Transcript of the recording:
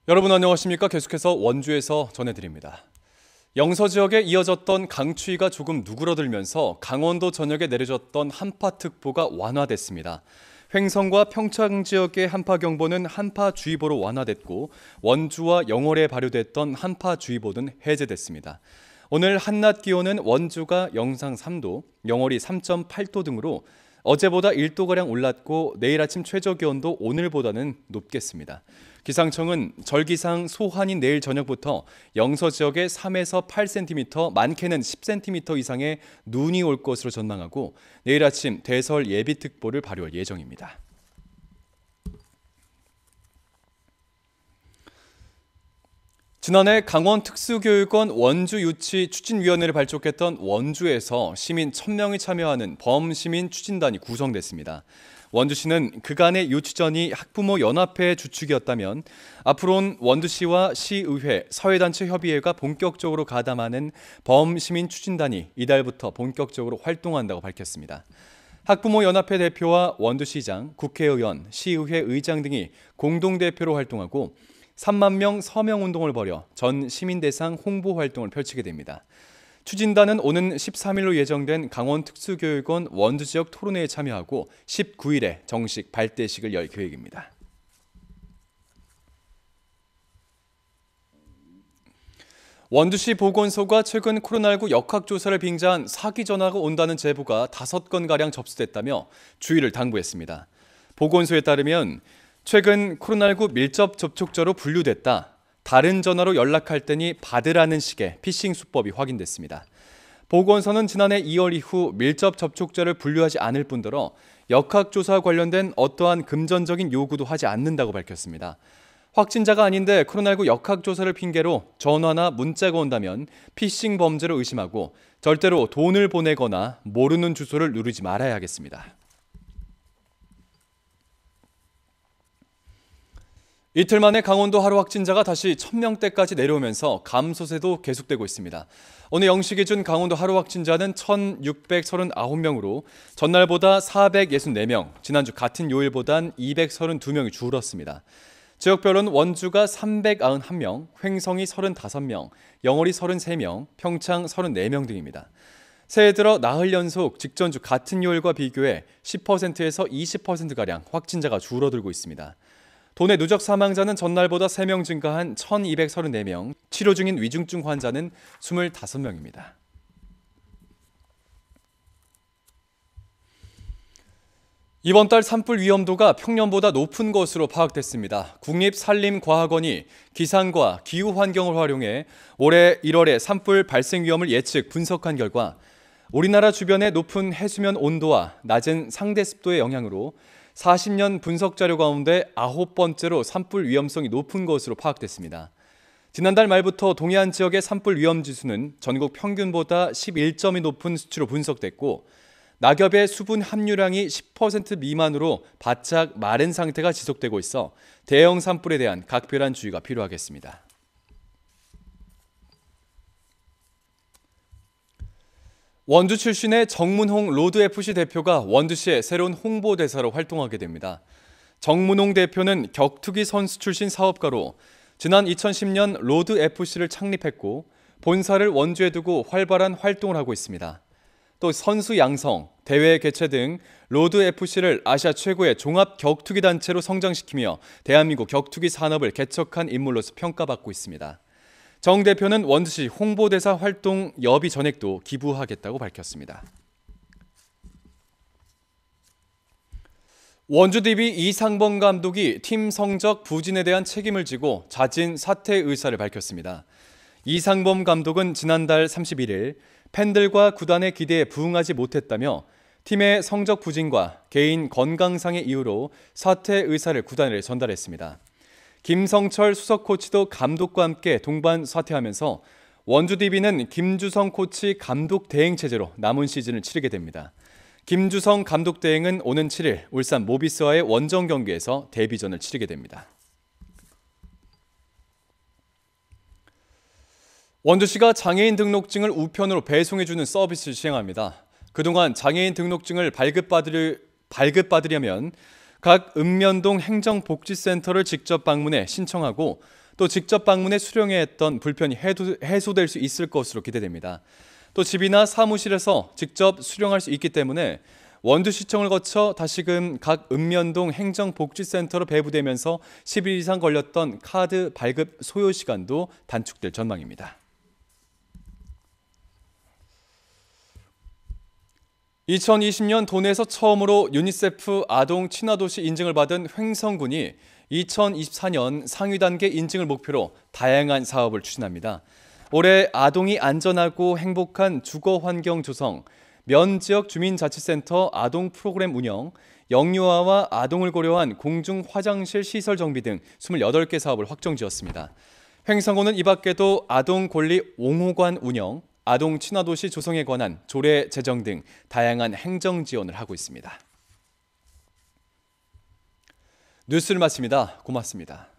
여러분 안녕하십니까? 계속해서 원주에서 전해드립니다. 영서 지역에 이어졌던 강추위가 조금 누그러들면서 강원도 전역에 내려졌던 한파특보가 완화됐습니다. 횡성과 평창 지역의 한파경보는 한파주의보로 완화됐고 원주와 영월에 발효됐던 한파주의보는 해제됐습니다. 오늘 한낮 기온은 원주가 영상 3도, 영월이 3.8도 등으로 어제보다 1도가량 올랐고 내일 아침 최저 기온도 오늘보다는 높겠습니다. 기상청은 절기상 소환인 내일 저녁부터 영서 지역에 3에서 8cm, 많게는 10cm 이상의 눈이 올 것으로 전망하고 내일 아침 대설 예비특보를 발효할 예정입니다. 지난해 강원특수교육원 원주유치 추진위원회를 발족했던 원주에서 시민 1000명이 참여하는 범시민 추진단이 구성됐습니다. 원주시는 그간의 유치전이 학부모 연합회 주축이었다면 앞으로는 원주시와 시의회, 사회단체 협의회가 본격적으로 가담하는 범시민 추진단이 이달부터 본격적으로 활동한다고 밝혔습니다. 학부모 연합회 대표와 원주시장, 국회의원, 시의회 의장 등이 공동대표로 활동하고 3만 명 서명운동을 벌여 전 시민 대상 홍보 활동을 펼치게 됩니다. 추진단은 오는 13일로 예정된 강원특수교육원 원주 지역 토론회에 참여하고 19일에 정식 발대식을 열 계획입니다. 원주시 보건소가 최근 코로나19 역학조사를 빙자한 사기 전화가 온다는 제보가 5건가량 접수됐다며 주의를 당부했습니다. 보건소에 따르면 최근 코로나19 밀접 접촉자로 분류됐다. 다른 전화로 연락할 때니 받으라는 식의 피싱 수법이 확인됐습니다. 보건소는 지난해 2월 이후 밀접 접촉자를 분류하지 않을 뿐더러 역학조사와 관련된 어떠한 금전적인 요구도 하지 않는다고 밝혔습니다. 확진자가 아닌데 코로나19 역학조사를 핑계로 전화나 문자가 온다면 피싱 범죄로 의심하고 절대로 돈을 보내거나 모르는 주소를 누르지 말아야 하겠습니다. 이틀 만에 강원도 하루 확진자가 다시 1000명대까지 내려오면서 감소세도 계속되고 있습니다. 오늘 0시 기준 강원도 하루 확진자는 1639명으로 전날보다 464명, 지난주 같은 요일보단 232명이 줄었습니다. 지역별로는 원주가 391명, 횡성이 35명, 영월이 33명, 평창 34명 등입니다. 새해 들어 나흘 연속 직전주 같은 요일과 비교해 10%에서 20%가량 확진자가 줄어들고 있습니다. 도내 누적 사망자는 전날보다 3명 증가한 1234명, 치료 중인 위중증 환자는 25명입니다. 이번 달 산불 위험도가 평년보다 높은 것으로 파악됐습니다. 국립산림과학원이 기상과 기후환경을 활용해 올해 1월에 산불 발생 위험을 예측 분석한 결과 우리나라 주변의 높은 해수면 온도와 낮은 상대 습도의 영향으로 40년 분석 자료 가운데 9번째로 산불 위험성이 높은 것으로 파악됐습니다. 지난달 말부터 동해안 지역의 산불 위험 지수는 전국 평균보다 11점이 높은 수치로 분석됐고 낙엽의 수분 함유량이 10% 미만으로 바짝 마른 상태가 지속되고 있어 대형 산불에 대한 각별한 주의가 필요하겠습니다. 원주 출신의 정문홍 로드FC 대표가 원주시의 새로운 홍보대사로 활동하게 됩니다. 정문홍 대표는 격투기 선수 출신 사업가로 지난 2010년 로드FC를 창립했고 본사를 원주에 두고 활발한 활동을 하고 있습니다. 또 선수 양성, 대회 개최 등 로드FC를 아시아 최고의 종합 격투기 단체로 성장시키며 대한민국 격투기 산업을 개척한 인물로서 평가받고 있습니다. 정 대표는 원주시 홍보대사 활동 여비 전액도 기부하겠다고 밝혔습니다. 원주 DB 이상범 감독이 팀 성적 부진에 대한 책임을 지고 자진 사퇴 의사를 밝혔습니다. 이상범 감독은 지난달 31일 팬들과 구단의 기대에 부응하지 못했다며 팀의 성적 부진과 개인 건강상의 이유로 사퇴 의사를 구단에 전달했습니다. 김성철 수석 코치도 감독과 함께 동반 사퇴하면서 원주 DB는 김주성 코치 감독 대행 체제로 남은 시즌을 치르게 됩니다. 김주성 감독 대행은 오는 7일 울산 모비스와의 원정 경기에서 데뷔전을 치르게 됩니다. 원주시가 장애인 등록증을 우편으로 배송해주는 서비스를 시행합니다. 그동안 장애인 등록증을 발급받으려면 각 읍면동 행정복지센터를 직접 방문해 신청하고 또 직접 방문해 수령해야 했던 불편이 해소될 수 있을 것으로 기대됩니다. 또 집이나 사무실에서 직접 수령할 수 있기 때문에 원주시청을 거쳐 다시금 각 읍면동 행정복지센터로 배부되면서 10일 이상 걸렸던 카드 발급 소요 시간도 단축될 전망입니다. 2020년 도내에서 처음으로 유니세프 아동 친화도시 인증을 받은 횡성군이 2024년 상위 단계 인증을 목표로 다양한 사업을 추진합니다. 올해 아동이 안전하고 행복한 주거 환경 조성, 면지역 주민자치센터 아동 프로그램 운영, 영유아와 아동을 고려한 공중 화장실 시설 정비 등 28개 사업을 확정지었습니다. 횡성군은 이 밖에도 아동 권리 옹호관 운영, 아동 친화도시 조성에 관한 조례 제정 등 다양한 행정 지원을 하고 있습니다. 뉴스를 마칩니다. 고맙습니다.